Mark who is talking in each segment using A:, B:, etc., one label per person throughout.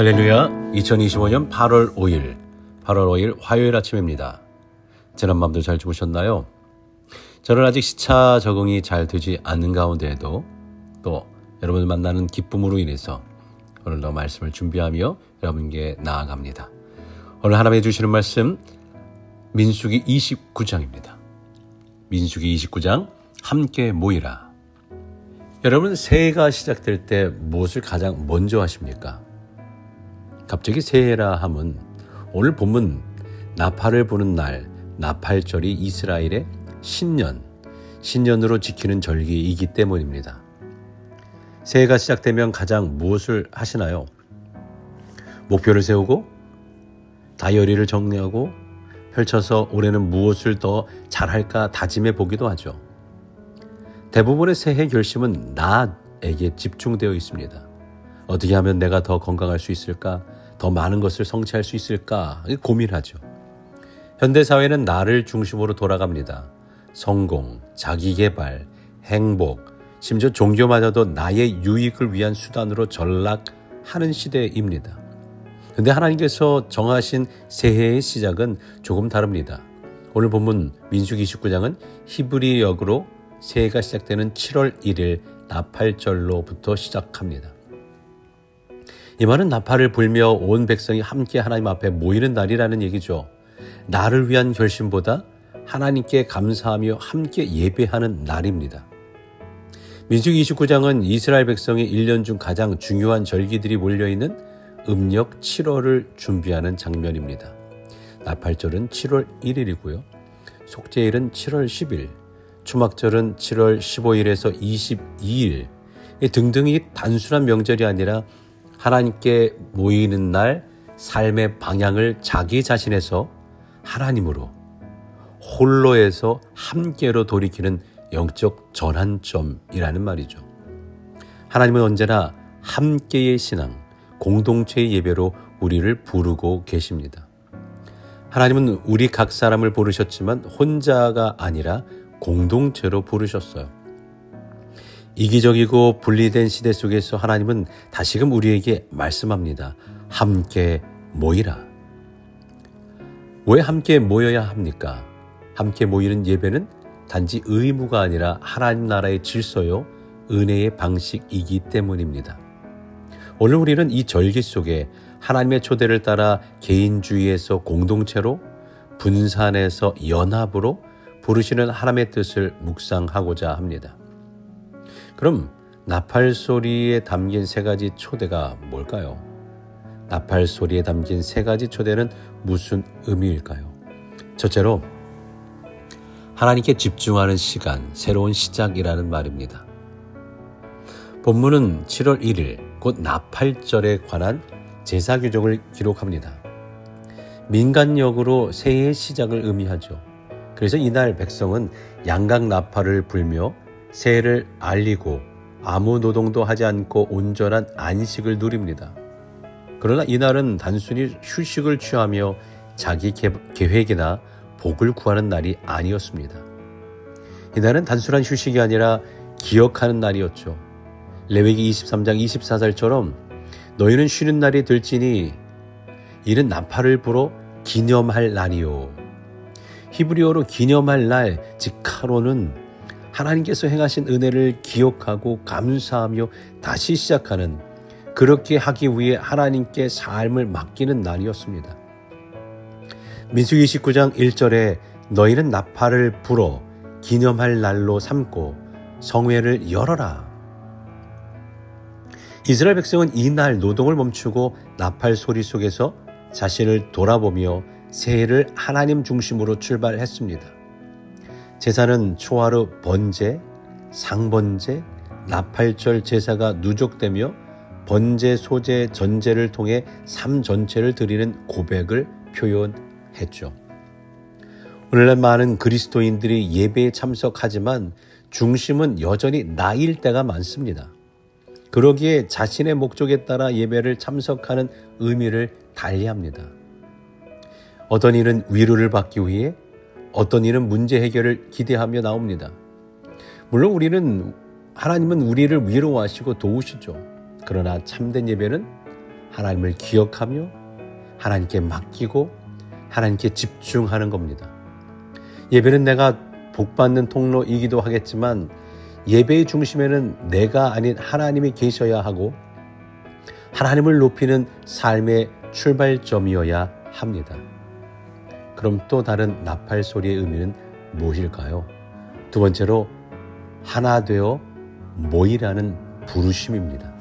A: 할렐루야. 2025년 8월 5일 화요일 아침입니다. 지난 밤도 잘 주무셨나요? 저는 아직 시차 적응이 잘 되지 않는 가운데에도 또 여러분을 만나는 기쁨으로 인해서 오늘도 말씀을 준비하며 여러분께 나아갑니다. 오늘 하나님이 주시는 말씀 민수기 29장입니다. 민수기 29장 함께 모이라. 여러분, 새해가 시작될 때 무엇을 가장 먼저 하십니까? 갑자기 새해라 함은 오늘 본문 나팔을 부는 날, 나팔절이 이스라엘의 신년으로 지키는 절기이기 때문입니다. 새해가 시작되면 가장 무엇을 하시나요? 목표를 세우고 다이어리를 정리하고 펼쳐서 올해는 무엇을 더 잘할까 다짐해 보기도 하죠. 대부분의 새해 결심은 나에게 집중되어 있습니다. 어떻게 하면 내가 더 건강할 수 있을까? 더 많은 것을 성취할 수 있을까? 고민하죠. 현대사회는 나를 중심으로 돌아갑니다. 성공, 자기개발, 행복, 심지어 종교마저도 나의 유익을 위한 수단으로 전락하는 시대입니다. 그런데 하나님께서 정하신 새해의 시작은 조금 다릅니다. 오늘 본문 민수기 29장은 히브리 역으로 새해가 시작되는 7월 1일 나팔절로부터 시작합니다. 이 말은 나팔을 불며 온 백성이 함께 하나님 앞에 모이는 날이라는 얘기죠. 나를 위한 결심보다 하나님께 감사하며 함께 예배하는 날입니다. 민수기 29장은 이스라엘 백성의 1년 중 가장 중요한 절기들이 몰려있는 음력 7월을 준비하는 장면입니다. 나팔절은 7월 1일이고요. 속죄일은 7월 10일, 추막절은 7월 15일에서 22일 등등이 단순한 명절이 아니라 하나님께 모이는 날 삶의 방향을 자기 자신에서 하나님으로, 홀로에서 함께로 돌이키는 영적 전환점이라는 말이죠. 하나님은 언제나 함께의 신앙, 공동체의 예배로 우리를 부르고 계십니다. 하나님은 우리 각 사람을 부르셨지만 혼자가 아니라 공동체로 부르셨어요. 이기적이고 분리된 시대 속에서 하나님은 다시금 우리에게 말씀합니다. 함께 모이라. 왜 함께 모여야 합니까? 함께 모이는 예배는 단지 의무가 아니라 하나님 나라의 질서요, 은혜의 방식이기 때문입니다. 오늘 우리는 이 절기 속에 하나님의 초대를 따라 개인주의에서 공동체로, 분산에서 연합으로 부르시는 하나님의 뜻을 묵상하고자 합니다. 그럼 나팔 소리에 담긴 세 가지 초대가 뭘까요? 나팔 소리에 담긴 세 가지 초대는 무슨 의미일까요? 첫째로, 하나님께 집중하는 시간, 새로운 시작이라는 말입니다. 본문은 7월 1일, 곧 나팔절에 관한 제사 규정을 기록합니다. 민간역으로 새해의 시작을 의미하죠. 그래서 이날 백성은 양각 나팔을 불며 새해를 알리고 아무 노동도 하지 않고 온전한 안식을 누립니다. 그러나 이날은 단순히 휴식을 취하며 자기 계획이나 복을 구하는 날이 아니었습니다. 이날은 단순한 휴식이 아니라 기억하는 날이었죠. 레위기 23장 24절처럼 너희는 쉬는 날이 될지니 이는 나팔을 불어 기념할 날이요. 히브리어로 기념할 날, 즉 카로는 하나님께서 행하신 은혜를 기억하고 감사하며 다시 시작하는, 그렇게 하기 위해 하나님께 삶을 맡기는 날이었습니다. 민수기 29장 1절에 너희는 나팔을 불어 기념할 날로 삼고 성회를 열어라. 이스라엘 백성은 이날 노동을 멈추고 나팔 소리 속에서 자신을 돌아보며 새해를 하나님 중심으로 출발했습니다. 제사는 초하루 번제, 상번제, 나팔절 제사가 누적되며 번제, 소제, 전제를 통해 삶 전체를 드리는 고백을 표현했죠. 오늘날 많은 그리스도인들이 예배에 참석하지만 중심은 여전히 나일 때가 많습니다. 그러기에 자신의 목적에 따라 예배를 참석하는 의미를 달리합니다. 어떤 이는 위로를 받기 위해, 어떤 이는 문제 해결을 기대하며 나옵니다. 물론 하나님은 우리를 위로하시고 도우시죠. 그러나 참된 예배는 하나님을 기억하며 하나님께 맡기고 하나님께 집중하는 겁니다. 예배는 내가 복받는 통로이기도 하겠지만 예배의 중심에는 내가 아닌 하나님이 계셔야 하고 하나님을 높이는 삶의 출발점이어야 합니다. 그럼 또 다른 나팔 소리의 의미는 무엇일까요? 두 번째로 하나 되어 모이라는 부르심입니다.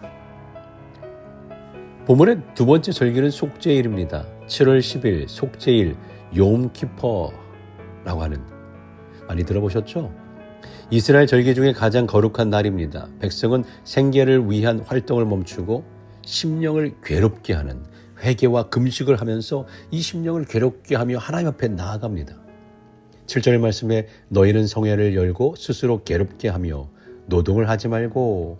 A: 본문의 두 번째 절기는 속죄일입니다. 7월 10일 속죄일 욤키퍼라고 하는, 많이 들어보셨죠? 이스라엘 절기 중에 가장 거룩한 날입니다. 백성은 생계를 위한 활동을 멈추고 심령을 괴롭게 하는 회개와 금식을 하면서 이 심령을 괴롭게 하며 하나님 앞에 나아갑니다. 7절 말씀에 너희는 성회를 열고 스스로 괴롭게 하며 노동을 하지 말고,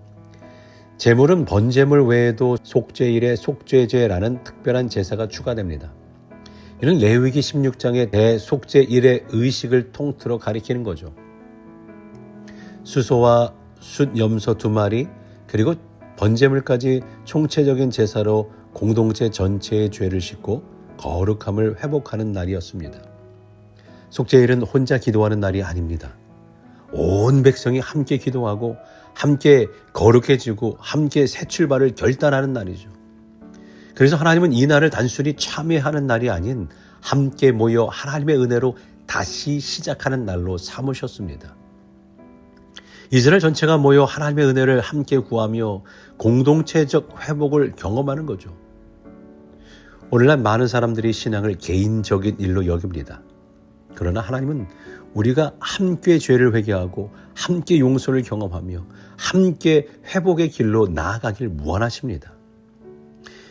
A: 제물은 번제물 외에도 속죄일에 속죄제라는 특별한 제사가 추가됩니다. 이는 레위기 16장의 대속죄일의 의식을 통틀어 가리키는 거죠. 수소와 숫염소 2마리 그리고 번제물까지 총체적인 제사로 공동체 전체의 죄를 씻고 거룩함을 회복하는 날이었습니다. 속죄일은 혼자 기도하는 날이 아닙니다. 온 백성이 함께 기도하고 함께 거룩해지고 함께 새 출발을 결단하는 날이죠. 그래서 하나님은 이 날을 단순히 참여하는 날이 아닌 함께 모여 하나님의 은혜로 다시 시작하는 날로 삼으셨습니다. 이스라엘 전체가 모여 하나님의 은혜를 함께 구하며 공동체적 회복을 경험하는 거죠. 오늘날 많은 사람들이 신앙을 개인적인 일로 여깁니다. 그러나 하나님은 우리가 함께 죄를 회개하고 함께 용서를 경험하며 함께 회복의 길로 나아가길 원하십니다.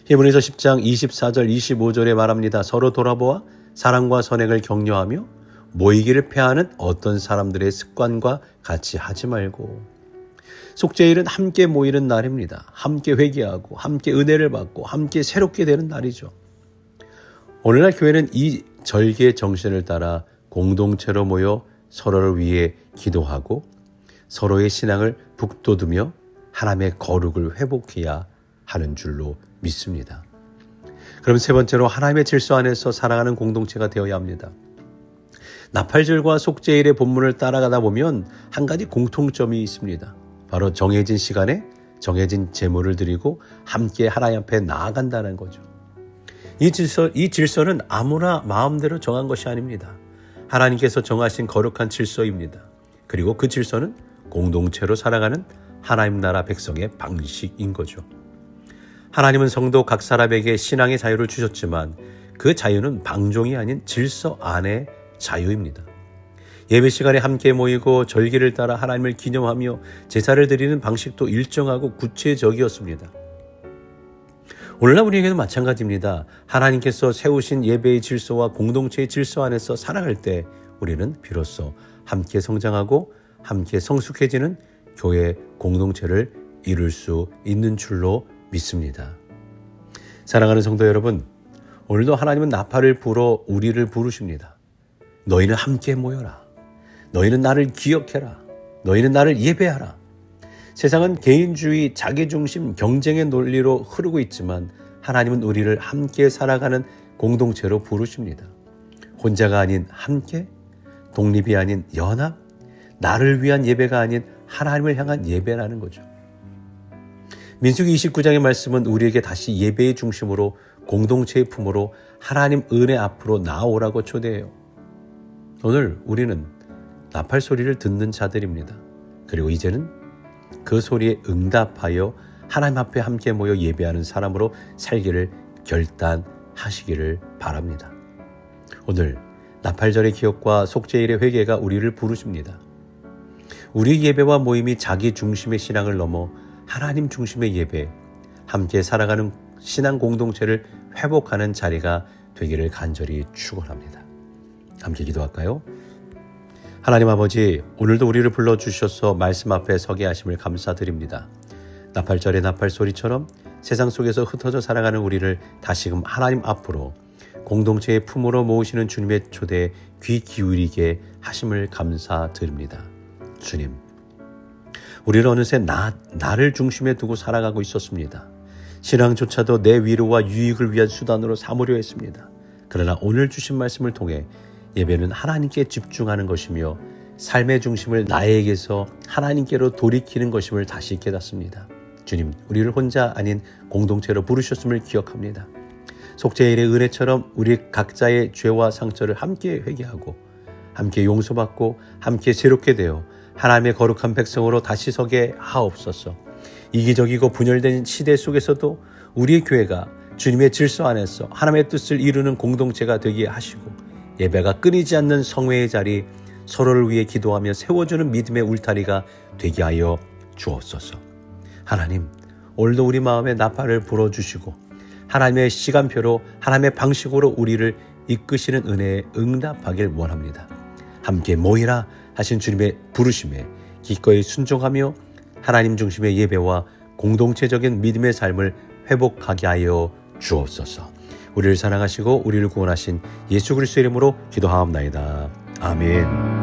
A: 히브리서 10장 24절 25절에 말합니다. 서로 돌아보아 사랑과 선행을 격려하며 모이기를 패하는 어떤 사람들의 습관과 같이 하지 말고. 속죄일은 함께 모이는 날입니다. 함께 회개하고 함께 은혜를 받고 함께 새롭게 되는 날이죠. 오늘날 교회는 이 절기의 정신을 따라 공동체로 모여 서로를 위해 기도하고 서로의 신앙을 북돋우며 하나님의 거룩을 회복해야 하는 줄로 믿습니다. 그럼 세 번째로 하나님의 질서 안에서 살아가는 공동체가 되어야 합니다. 나팔절과 속죄일의 본문을 따라가다 보면 한 가지 공통점이 있습니다. 바로 정해진 시간에 정해진 제물을 드리고 함께 하나님 앞에 나아간다는 거죠. 이 질서는 아무나 마음대로 정한 것이 아닙니다. 하나님께서 정하신 거룩한 질서입니다. 그리고 그 질서는 공동체로 살아가는 하나님 나라 백성의 방식인 거죠. 하나님은 성도 각 사람에게 신앙의 자유를 주셨지만 그 자유는 방종이 아닌 질서 안의 자유입니다. 예배 시간에 함께 모이고 절기를 따라 하나님을 기념하며 제사를 드리는 방식도 일정하고 구체적이었습니다. 오늘날 우리에게도 마찬가지입니다. 하나님께서 세우신 예배의 질서와 공동체의 질서 안에서 살아갈 때 우리는 비로소 함께 성장하고 함께 성숙해지는 교회 공동체를 이룰 수 있는 줄로 믿습니다. 사랑하는 성도 여러분, 오늘도 하나님은 나팔을 불어 우리를 부르십니다. 너희는 함께 모여라. 너희는 나를 기억해라. 너희는 나를 예배하라. 세상은 개인주의, 자기중심, 경쟁의 논리로 흐르고 있지만 하나님은 우리를 함께 살아가는 공동체로 부르십니다. 혼자가 아닌 함께, 독립이 아닌 연합, 나를 위한 예배가 아닌 하나님을 향한 예배라는 거죠. 민수기 29장의 말씀은 우리에게 다시 예배의 중심으로 공동체의 품으로 하나님 은혜 앞으로 나오라고 초대해요. 오늘 우리는 나팔 소리를 듣는 자들입니다. 그리고 이제는 그 소리에 응답하여 하나님 앞에 함께 모여 예배하는 사람으로 살기를 결단하시기를 바랍니다. 오늘 나팔절의 기억과 속죄일의 회개가 우리를 부르십니다. 우리 예배와 모임이 자기 중심의 신앙을 넘어 하나님 중심의 예배, 함께 살아가는 신앙 공동체를 회복하는 자리가 되기를 간절히 축원합니다. 함께 기도할까요? 하나님 아버지, 오늘도 우리를 불러주셔서 말씀 앞에 서게 하심을 감사드립니다. 나팔절의 나팔 소리처럼 세상 속에서 흩어져 살아가는 우리를 다시금 하나님 앞으로 공동체의 품으로 모으시는 주님의 초대에 귀 기울이게 하심을 감사드립니다. 주님, 우리는 어느새 나를 중심에 두고 살아가고 있었습니다. 신앙조차도 내 위로와 유익을 위한 수단으로 삼으려 했습니다. 그러나 오늘 주신 말씀을 통해 예배는 하나님께 집중하는 것이며 삶의 중심을 나에게서 하나님께로 돌이키는 것임을 다시 깨닫습니다. 주님, 우리를 혼자 아닌 공동체로 부르셨음을 기억합니다. 속죄일의 은혜처럼 우리 각자의 죄와 상처를 함께 회개하고 함께 용서받고 함께 새롭게 되어 하나님의 거룩한 백성으로 다시 서게 하옵소서. 이기적이고 분열된 시대 속에서도 우리 교회가 주님의 질서 안에서 하나님의 뜻을 이루는 공동체가 되게 하시고 예배가 끊이지 않는 성회의 자리, 서로를 위해 기도하며 세워주는 믿음의 울타리가 되게 하여 주옵소서. 하나님, 오늘도 우리 마음에 나팔을 불어주시고 하나님의 시간표로 하나님의 방식으로 우리를 이끄시는 은혜에 응답하길 원합니다. 함께 모이라 하신 주님의 부르심에 기꺼이 순종하며 하나님 중심의 예배와 공동체적인 믿음의 삶을 회복하게 하여 주옵소서. 우리를 사랑하시고 우리를 구원하신 예수 그리스도의 이름으로 기도하옵나이다. 아멘.